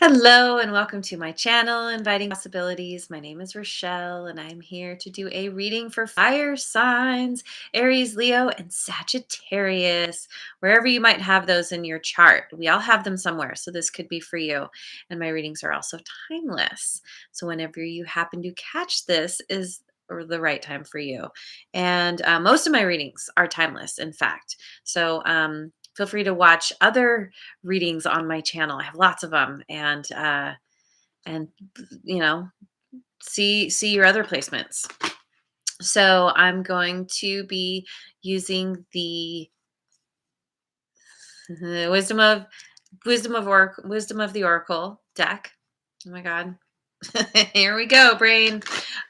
Hello and welcome to my channel, Inviting Possibilities. My name is Rochelle and I'm here to do a reading for fire signs, Aries, Leo, and Sagittarius, wherever you might have those in your chart. We all have them somewhere, so this could be for you. And my readings are also timeless. So whenever you happen to catch this is or the right time for you. And most of my readings are timeless, in fact. So feel free to watch other readings on my channel. I have lots of them, and you know, see your other placements. So I'm going to be using the wisdom of wisdom of the oracle deck. Oh my god. Here we go, brain.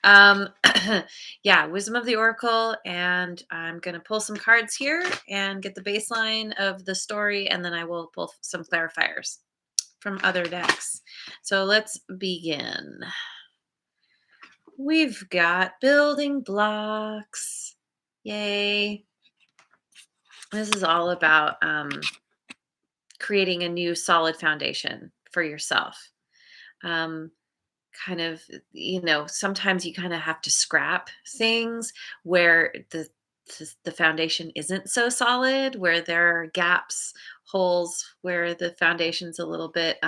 Um, yeah, Wisdom of the Oracle, and I'm going to pull some cards here and get the baseline of the story, and then I will pull some clarifiers from other decks. So let's begin. We've got building blocks. Yay. This is all about creating a new solid foundation for yourself. Um, kind of, sometimes you kind of have to scrap things where the foundation isn't so solid, where there are gaps, holes, where the foundation's a little bit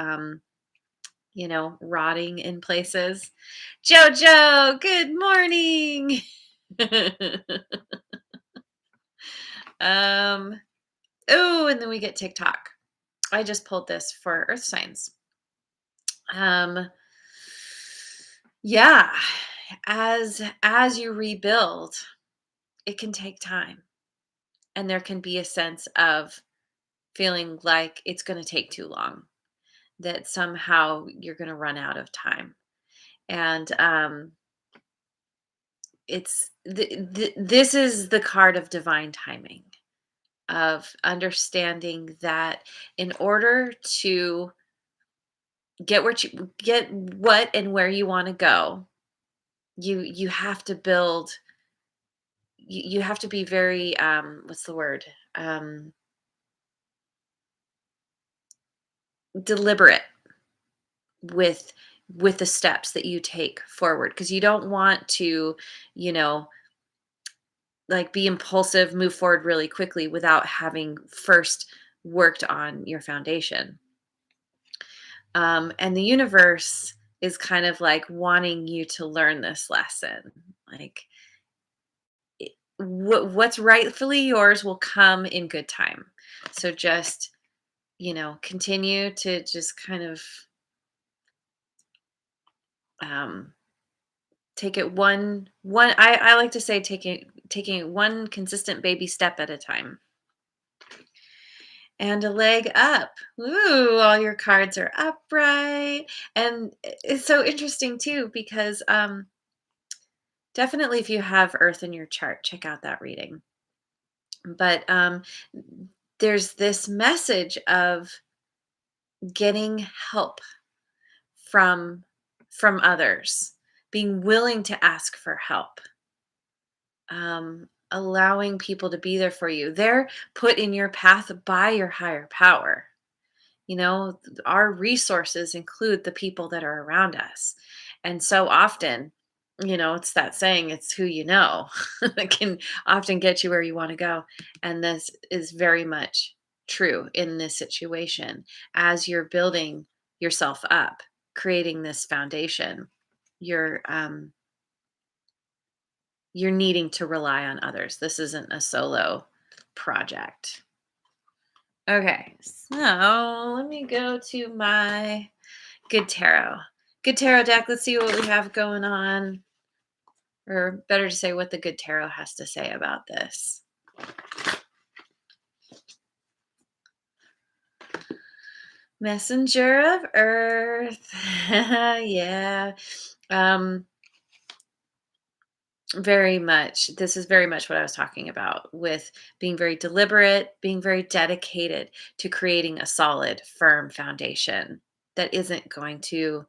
rotting in places. Jojo, good morning. um oh, and then we get TikTok. I just pulled this for earth signs. um yeah, as you rebuild, it can take time, and there can be a sense of feeling like it's going to take too long, that somehow you're going to run out of time. And this is the card of divine timing, of understanding that in order to get what and where you want to go, you have to build. You have to be very what's the word, deliberate with the steps that you take forward, because you don't want to, you know like, be impulsive, move forward really quickly without having first worked on your foundation. And the universe is kind of like wanting you to learn this lesson. Like, what's rightfully yours will come in good time. So just, continue to just kind of um, take it one. I like to say taking it one consistent baby step at a time. And a leg up. Ooh, all your cards are upright. And it's so interesting too, because definitely if you have Earth in your chart, check out that reading. But there's this message of getting help from others, being willing to ask for help, allowing people to be there for you. They're put in your path by your higher power. Our resources include the people that are around us. And so often, it's that saying, it's who you know that can often get you where you want to go. And this is very much true in this situation. As you're building yourself up, creating this foundation, you're you're needing to rely on others. This isn't a solo project. Okay, so let me go to my Good Tarot. Good Tarot deck. Let's see what we have going on. Or better to say, what the Good Tarot has to say about this. Messenger of Earth. Yeah. Very much. This is very much what I was talking about, with being very deliberate, being very dedicated to creating a solid, firm foundation that isn't going to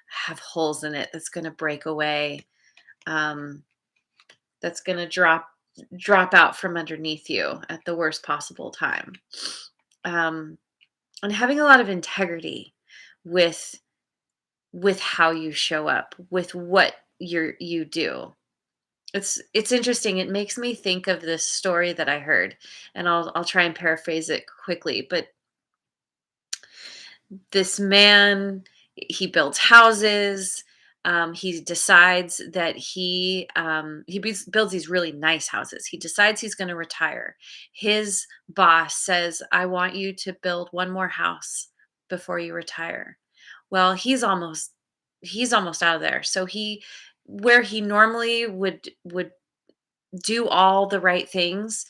have holes in it, that's going to break away, um, that's going to drop out from underneath you at the worst possible time. And having a lot of integrity with with how you show up, with what you do. It's interesting. It makes me think of this story that I heard, and I'll try and paraphrase it quickly. But this man, he builds houses. He decides that builds these really nice houses. He decides he's going to retire. His boss says, "I want you to build one more house before you retire." Well, he's almost out of there. So he where he normally would do all the right things,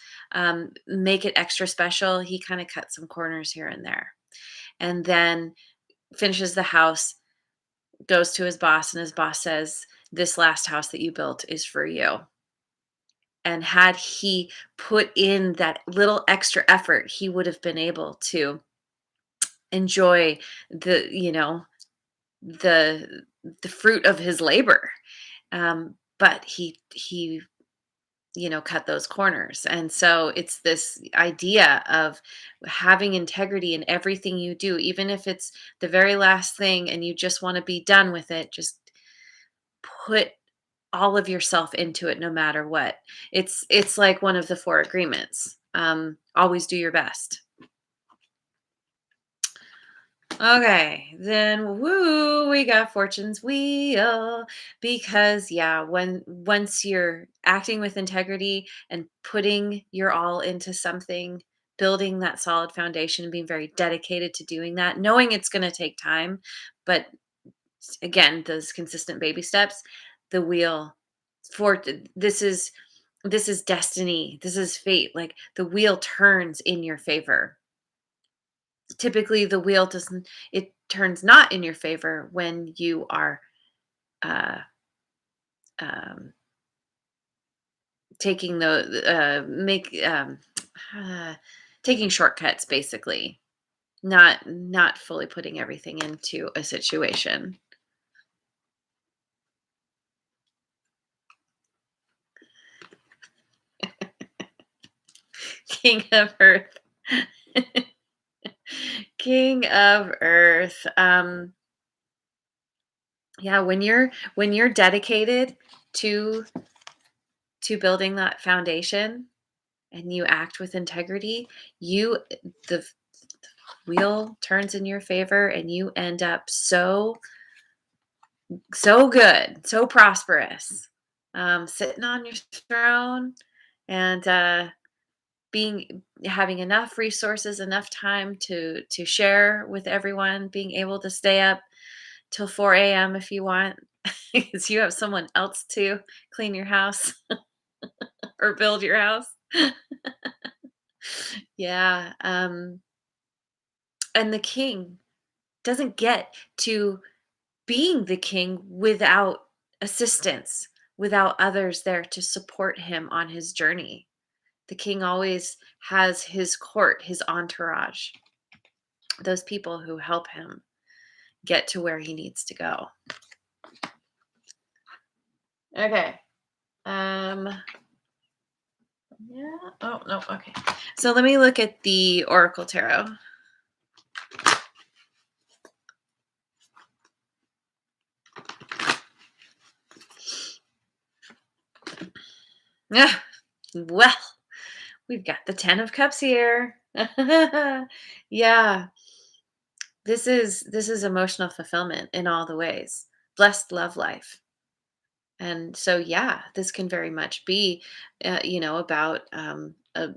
make it extra special, he kind of cuts some corners here and there. And then finishes the house, goes to his boss, and his boss says, "This last house that you built is for you." And had he put in that little extra effort, he would have been able to enjoy the the fruit of his labor. But he cut those corners. And so it's this idea of having integrity in everything you do, even if it's the very last thing and you just want to be done with it. Just put all of yourself into it no matter what. It's like one of the four agreements. Always do your best. Okay, then woo, we got Fortune's wheel because yeah, once you're acting with integrity and putting your all into something, building that solid foundation, being very dedicated to doing that, knowing it's going to take time, but again, those consistent baby steps, the wheel for this is destiny. This is fate. Like the wheel turns in your favor. Typically the wheel doesn't it turns not in your favor when you are uh, um, taking the make uh, taking shortcuts, basically not fully putting everything into a situation. King of Earth. King of Earth. Yeah, when you're dedicated to building that foundation and you act with integrity, you the wheel turns in your favor and you end up so good, so prosperous, sitting on your throne and being having enough resources, enough time to share with everyone, being able to stay up till 4 a.m. if you want, because you have someone else to clean your house or build your house. Yeah. And the king doesn't get to being the king without assistance, without others there to support him on his journey. The king always has his court, his entourage, those people who help him get to where he needs to go. Okay. Um yeah. Oh, no. Okay. So let me look at the Oracle Tarot. Yeah. Well, we've got the 10 of Cups here. Yeah. This is emotional fulfillment in all the ways. Blessed love life. And so yeah, this can very much be about a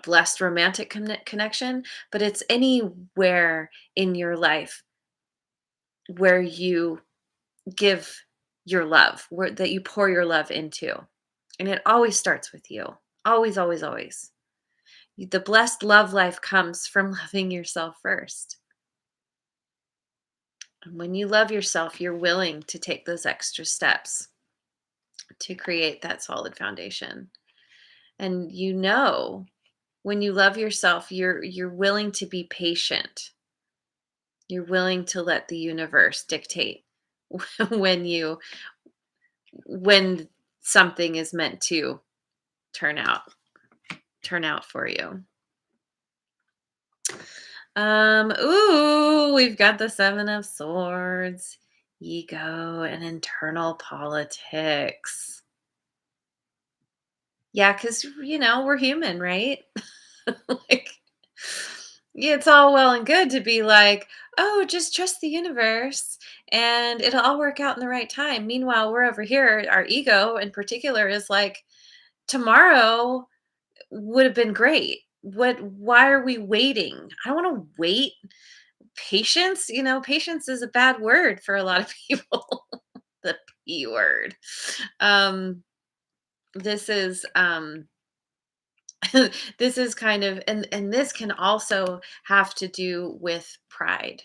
blessed romantic connection, but it's anywhere in your life where you give your love, where that you pour your love into. And it always starts with you. Always, always, always. The blessed love life comes from loving yourself first. And when you love yourself, you're willing to take those extra steps to create that solid foundation. And when you love yourself, you're willing to be patient. You're willing to let the universe dictate when you when something is meant to turn out turn out for you. Ooh, we've got the 7 of Swords. ego and internal politics. Yeah, because, we're human, right? Like, yeah, it's all well and good to be like, oh, just trust the universe and it'll all work out in the right time. Meanwhile, we're over here, our ego in particular is like, tomorrow would have been great. Why are we waiting? I don't want to wait. Patience, patience is a bad word for a lot of people. The P word. Um, this is this is kind of, and this can also have to do with pride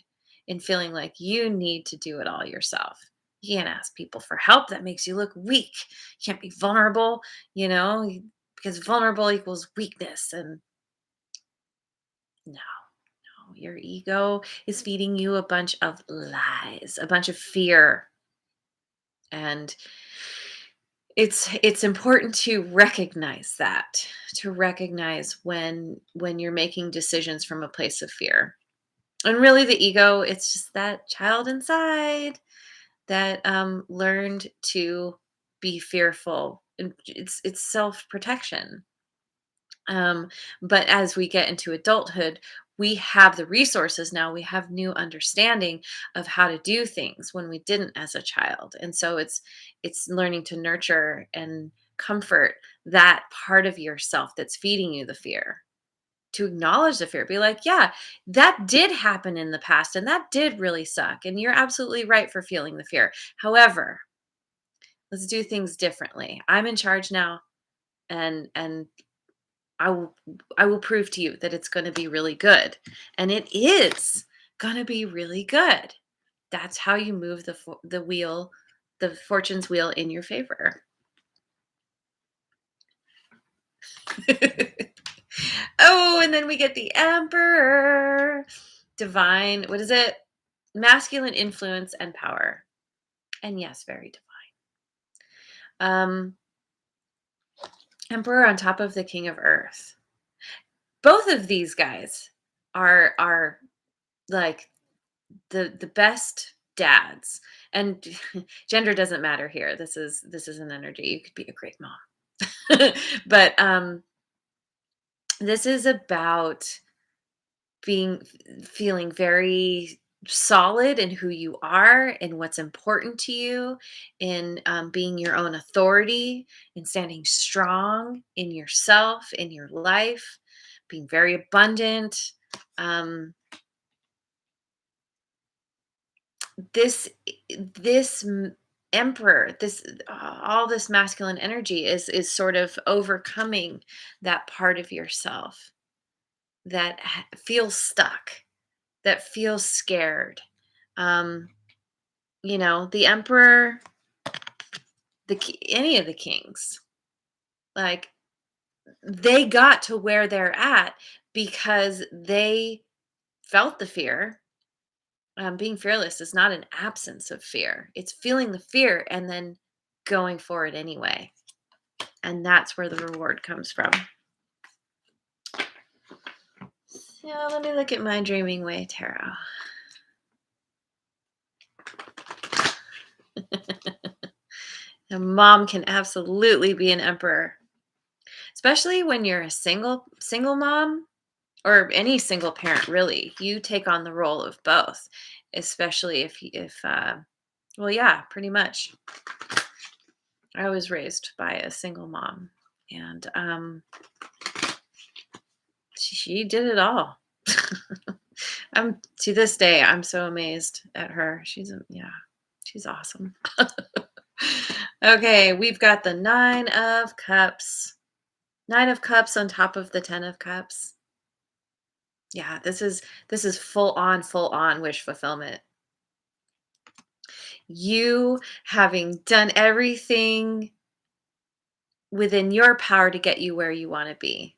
and feeling like you need to do it all yourself. You can't ask people for help. That makes you look weak. You can't be vulnerable, because vulnerable equals weakness. And no, no, your ego is feeding you a bunch of lies, a bunch of fear. And it's important to recognize that, to recognize when you're making decisions from a place of fear. And really the ego, it's just that child inside that learned to be fearful, and it's self-protection. But as we get into adulthood, we have the resources now. We have new understanding of how to do things when we didn't as a child. And so it's learning to nurture and comfort that part of yourself that's feeding you the fear. To acknowledge the fear, be like, yeah, that did happen in the past and that did really suck. And you're absolutely right for feeling the fear. However, let's do things differently. I'm in charge now, and I will I will prove to you that it's gonna be really good, and it is gonna be really good. That's how you move the wheel, the fortune's wheel in your favor. Oh, and then we get the Emperor. Divine, what is it? Masculine influence and power. And yes, very divine. Emperor on top of the King of Earth. Both of these guys are like the best dads, and gender doesn't matter here. This is an energy. You could be a great mom. But this is about being feeling very solid in who you are and what's important to you, in being your own authority, in standing strong in yourself, in your life, being very abundant. um, this this emperor, this all this masculine energy is sort of overcoming that part of yourself that feels stuck, that feels scared. um the emperor, any of the kings, like, they got to where they're at because they felt the fear. Being fearless is not an absence of fear. It's feeling the fear and then going for it anyway. And that's where the reward comes from. So let me look at my Dreaming Way tarot. A mom can absolutely be an emperor, especially when you're a single mom, or any single parent really. You take on the role of both, especially if well, yeah, pretty much. I was raised by a single mom, and she did it all. I'm to this day, I'm so amazed at her. Yeah, she's awesome. Okay, we've got the 9 of Cups. 9 of Cups on top of the 10 of Cups. Yeah, this is full on wish fulfillment. You having done everything within your power to get you where you want to be.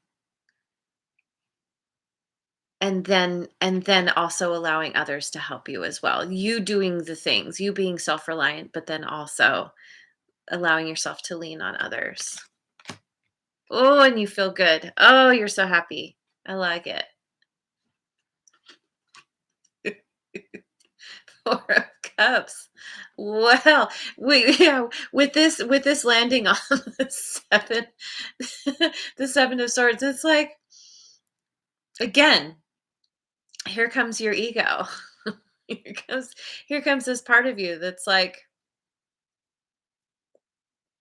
And then also allowing others to help you as well. You doing the things, you being self-reliant, but then also allowing yourself to lean on others. Oh, and you feel good. Oh, you're so happy. I like it. 4 of Cups. Well, yeah, with this landing on the seven, the seven of swords, it's like again, here comes your ego. here comes here comes this part of you that's like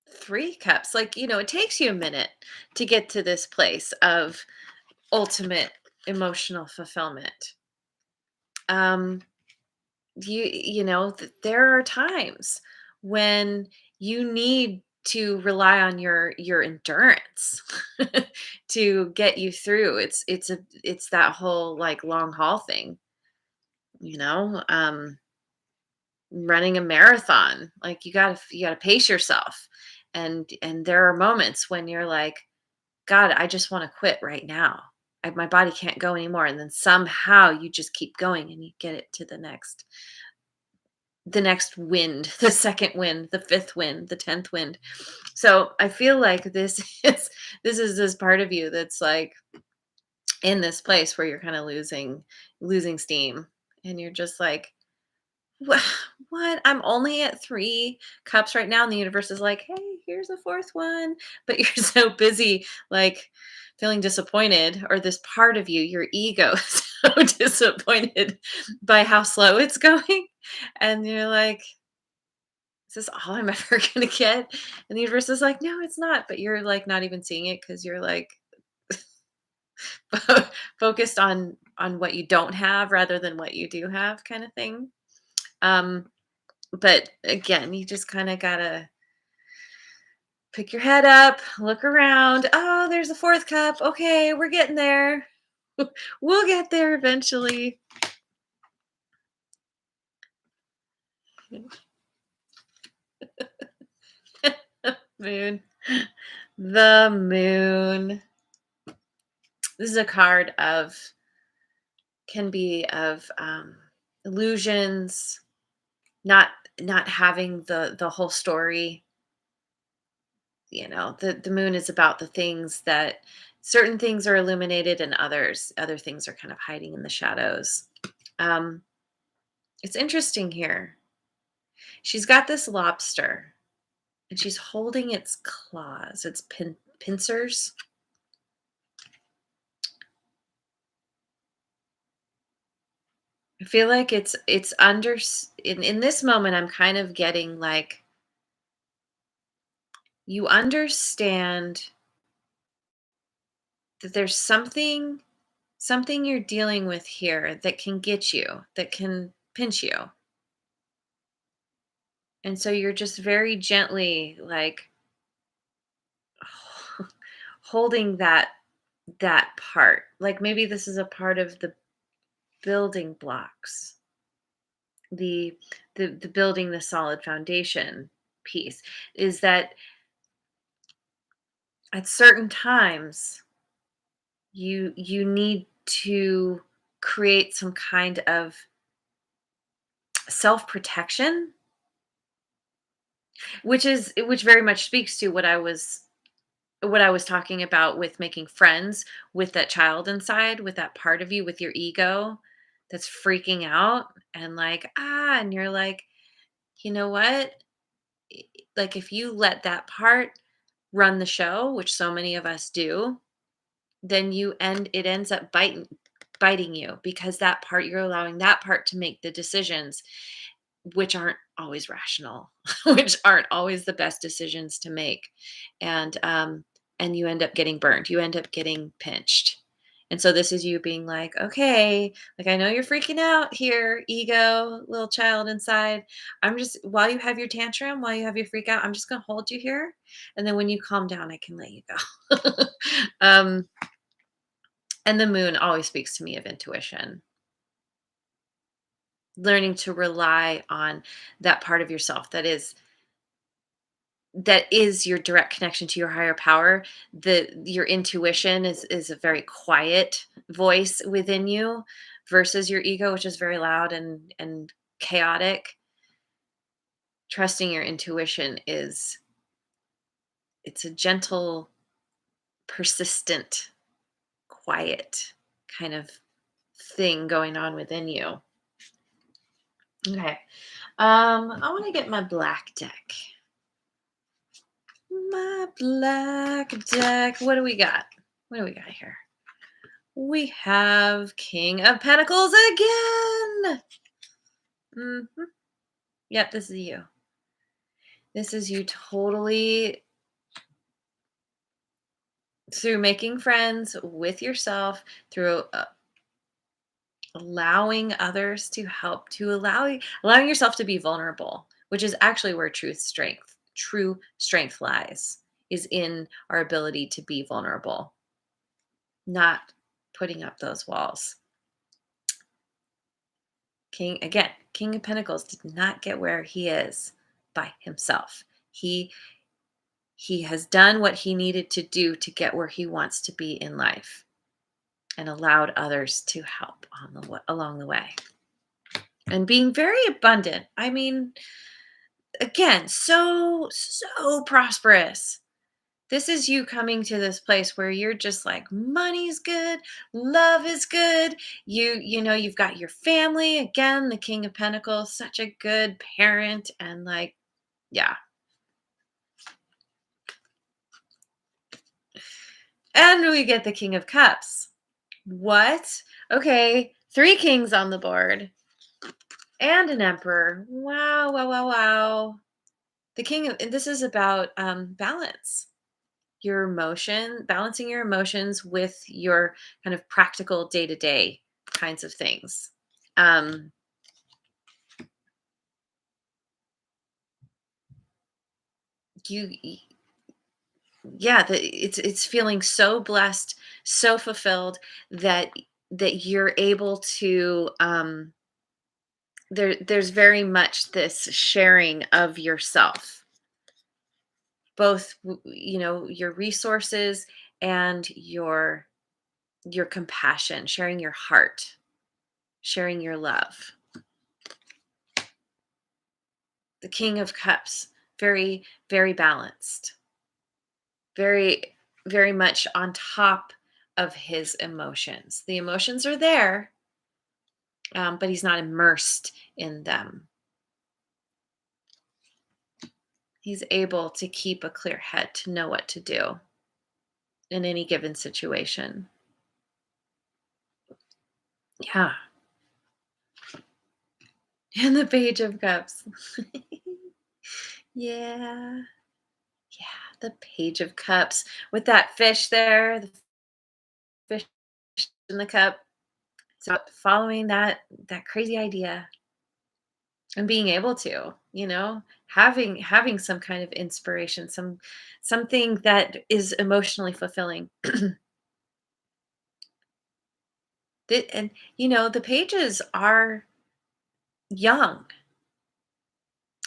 three cups. Like, it takes you a minute to get to this place of ultimate emotional fulfillment. Um, there are times when you need to rely on your endurance to get you through. It's that whole like long haul thing, you know. Running a marathon, like you got to pace yourself, and there are moments when you're like, God, I just want to quit right now. My body can't go anymore, and then somehow you just keep going and you get it to the next wind, the second wind, the fifth wind, the 10th wind. So I feel like is this part of you that's like in this place where you're kind of losing steam, and you're just like, Wha what? I'm only at 3 cups right now, and the universe is like, "Hey, here's a 4th one." But you're so busy, like, feeling disappointed, or this part of you, your ego, is so disappointed by how slow it's going, and you're like, "Is this all I'm ever gonna get?" And the universe is like, "No, it's not," but you're, like, not even seeing it because 'cause you're, like, focused on what you don't have rather than what you do have kinda thing. Um But again, you just kinda gotta pick your head up, look around. "Oh, there's a 4th cup. Okay, we're getting there. We'll get there eventually." Moon. The moon. This is a card of can be of, illusions, not not having the whole story. The moon is about the things that certain things are illuminated, and other things are kind of hiding in the shadows. um it's interesting here. She's got this lobster, and she's holding its claws, its pincers. I feel like it's under in this moment. I'm kind of getting like, you understand that there's something you're dealing with here that can get you, that can pinch you. And so you're just very gently like holding that part. Like maybe this is a part of the building blocks, the the building the solid foundation piece, is that at certain times you need to create some kind of self-protection, which very much speaks to what I was talking about with making friends with that child inside, with that part of you, with your ego that's freaking out, and like, and you're like, you know what? Like, if you let that part run the show, which so many of us do, then it ends up biting you, because that part, you're allowing that part to make the decisions, which aren't always rational, which aren't always the best decisions to make. And you end up getting burned. You end up getting pinched. And so this is you being like, okay, like, I know you're freaking out here, ego, little child inside. I'm just, while you have your tantrum, while you have your freak out, I'm just going to hold you here. And then when you calm down, I can let you go. um, and the moon always speaks to me of intuition, learning to rely on that part of yourself that is your direct connection to your higher power. Your intuition is a very quiet voice within you, versus your ego, which is very loud and chaotic. Trusting your intuition it's a gentle, persistent, quiet kind of thing going on within you. Okay. I want to get my black deck. My black deck. What do we got? What do we got here? We have King of Pentacles again. hmm Yep, this is you. This is you totally through making friends with yourself, through allowing others to help, to allowing yourself to be vulnerable, which is actually where true strength lies, is in our ability to be vulnerable, not putting up those walls. King of Pentacles did not get where he is by himself. He has done what he needed to do to get where he wants to be in life, and allowed others to help along the way. And being very abundant. I mean, again, so prosperous. This is you coming to this place where you're just like, money's good, love is good. You know, you've got your family. Again, the King of Pentacles, such a good parent, and like, yeah. And we get the King of Cups. What? Okay, 3 kings on the board and an emperor. Wow, wow, wow, wow. This is about balance. Balancing your emotions with your kind of practical day-to-day kinds of things. Um, you, yeah, it's feeling so blessed, so fulfilled that you're able to. There's very much this sharing of yourself, both your resources and your compassion, sharing your heart, sharing your love. The King of Cups, very, very balanced, very, very much on top of his emotions. The emotions are there, but he's not immersed in them. He's able to keep a clear head, to know what to do in any given situation. Yeah. And the Page of Cups. Yeah. Yeah. The Page of Cups with that fish there, the fish in the cup. So following that crazy idea and being able to, having some kind of inspiration, something that is emotionally fulfilling. And the pages are young.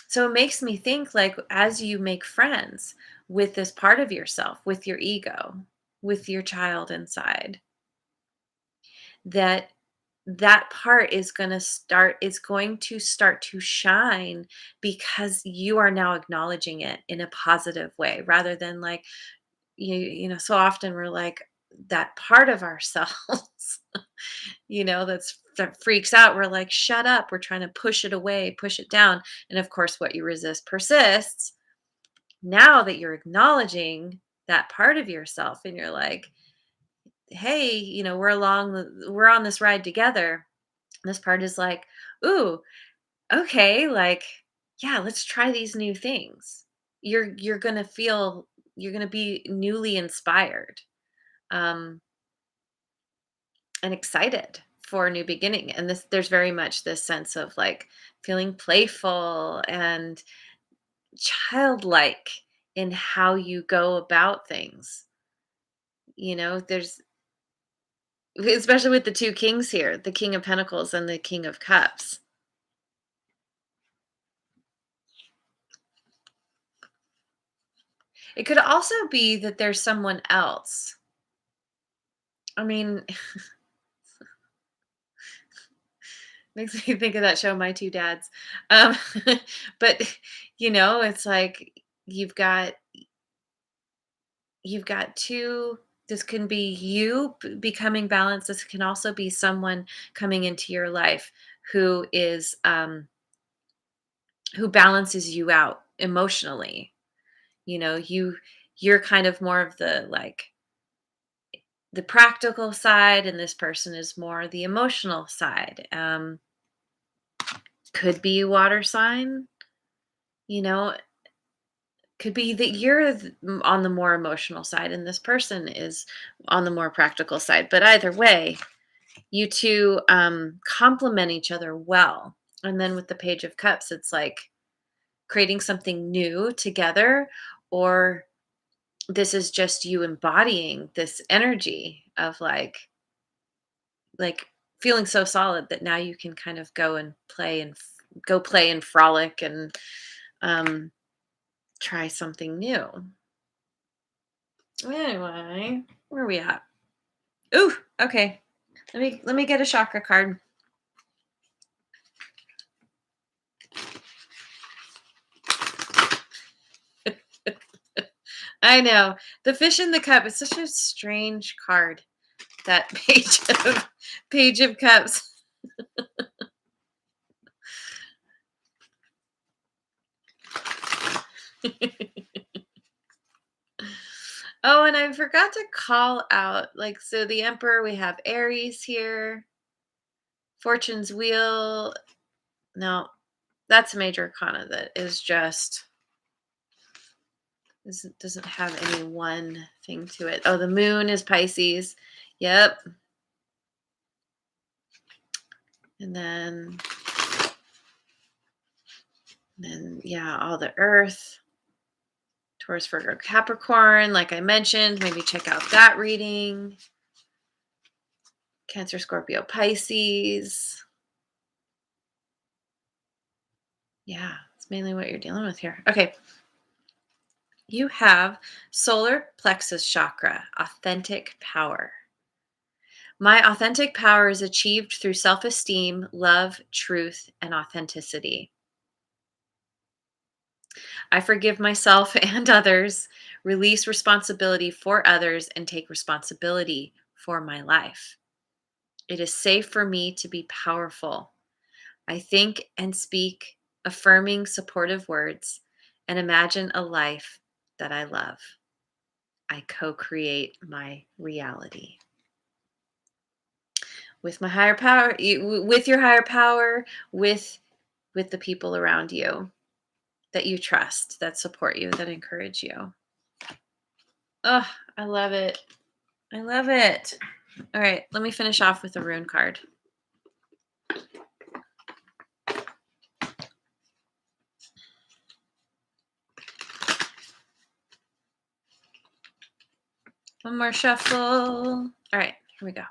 So it makes me think, like, as you make friends with this part of yourself, with your ego, with your child inside, that that part is going to start to shine, because you are now acknowledging it in a positive way, rather than like, so often we're like, that part of ourselves that freaks out, we're like, shut up, we're trying to push it away, push it down, and of course what you resist persists. Now that you're acknowledging that part of yourself, and you're like, hey, we're on this ride together. This part is like, ooh, okay, like, yeah, let's try these new things. You're gonna feel, you're gonna be newly inspired, um, and excited for a new beginning. And there's very much this sense of like feeling playful and childlike in how you go about things. There's, especially with the 2 kings here, the King of Pentacles and the King of Cups. It could also be that there's someone else. I mean, makes me think of that show, My Two Dads. Um, but it's like you've got you've got two. This can be you becoming balanced. This can also be someone coming into your life who is who balances you out emotionally. You're kind of more of the practical side, and this person is more the emotional side. Could be water sign, you know, could be that you're on the more emotional side and this person is on the more practical side. But either way, you two complement each other well. And then with the Page of Cups, it's like creating something new together, or this is just you embodying this energy of like feeling so solid that now you can kind of go and play and go play and frolic and um, try something new. Anyway, where are we at? Ooh, okay. Let me get a chakra card. I know. The fish in the cup is such a strange card. That page of cups. Oh, and I forgot to call out, so the Emperor, we have Aries here. Fortune's Wheel. No, that's a major arcana that is just doesn't have any one thing to it. Oh, the Moon is Pisces. Yep. And then yeah, all the Earth. Taurus, Virgo, Capricorn, like I mentioned, maybe check out that reading. Cancer, Scorpio, Pisces. Yeah, it's mainly what you're dealing with here. Okay. You have solar plexus chakra, authentic power. My authentic power is achieved through self esteem, love, truth, and authenticity. I forgive myself and others, release responsibility for others, and take responsibility for my life. It is safe for me to be powerful. I think and speak affirming, supportive words and imagine a life that I love. I co-create my reality with my higher power, with your higher power, with the people around you that you trust, that support you, that encourage you. Oh, I love it. I love it. All right, let me finish off with a rune card. One more shuffle. All right, here we go.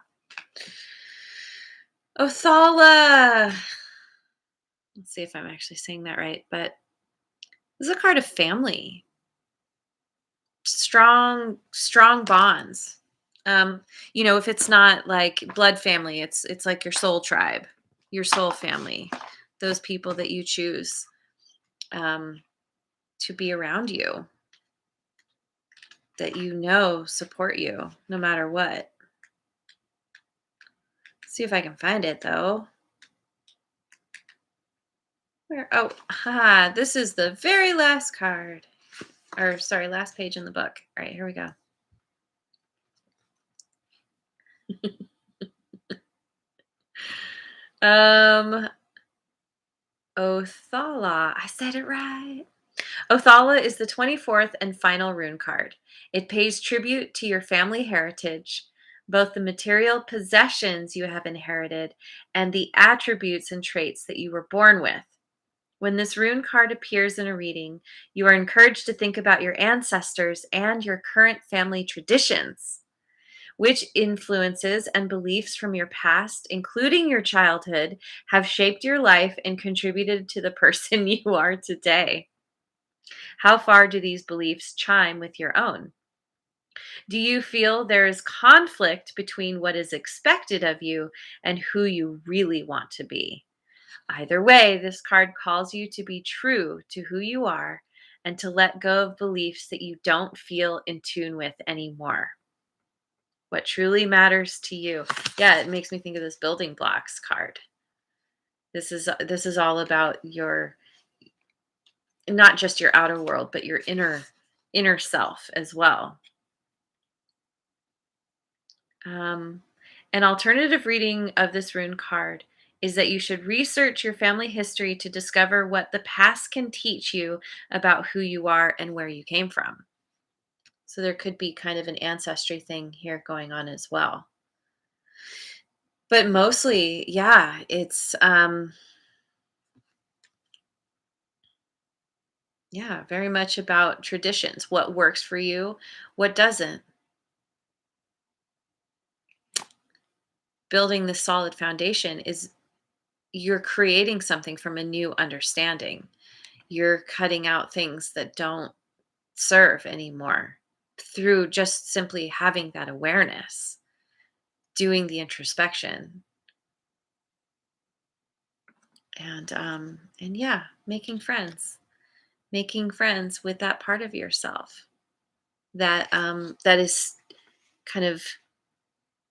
Othala. Let's see if I'm actually saying that right, but this is a card of family. Strong bonds. If it's not like blood family, it's like your soul tribe, your soul family, those people that you choose to be around you, that support you no matter what. See if I can find it though. Where? Oh, this is the very last card. Or sorry, last page in the book. All right, here we go. Othala. I said it right. Othala is the 24th and final rune card. It pays tribute to your family heritage, both the material possessions you have inherited and the attributes and traits that you were born with. When this rune card appears in a reading, you are encouraged to think about your ancestors and your current family traditions. Which influences and beliefs from your past, including your childhood, have shaped your life and contributed to the person you are today? How far do these beliefs chime with your own? Do you feel there is conflict between what is expected of you and who you really want to be? Either way, this card calls you to be true to who you are and to let go of beliefs that you don't feel in tune with anymore. What truly matters to you. Yeah, it makes me think of this building blocks card. This is all about not just your outer world, but your inner self as well. Um, an alternative reading of this rune card is that you should research your family history to discover what the past can teach you about who you are and where you came from. So there could be kind of an ancestry thing here going on as well. But mostly, yeah, it's yeah, very much about traditions. What works for you, what doesn't. Building this solid foundation is you're creating something from a new understanding. You're cutting out things that don't serve anymore through just simply having that awareness, doing the introspection, and yeah, making friends with that part of yourself that is kind of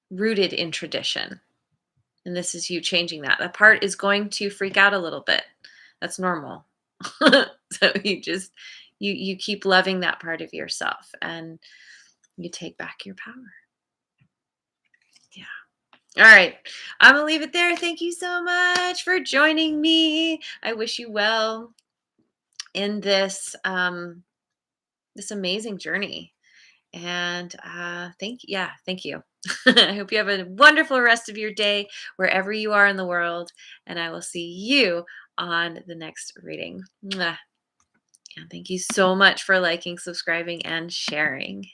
rooted in tradition. And this is you changing that. That part is going to freak out a little bit. That's normal. So you keep loving that part of yourself and you take back your power. Yeah. All right. I'm going to leave it there. Thank you so much for joining me. I wish you well in this amazing journey. And thank you. I hope you have a wonderful rest of your day wherever you are in the world. And I will see you on the next reading. Mwah. And thank you so much for liking, subscribing, and sharing.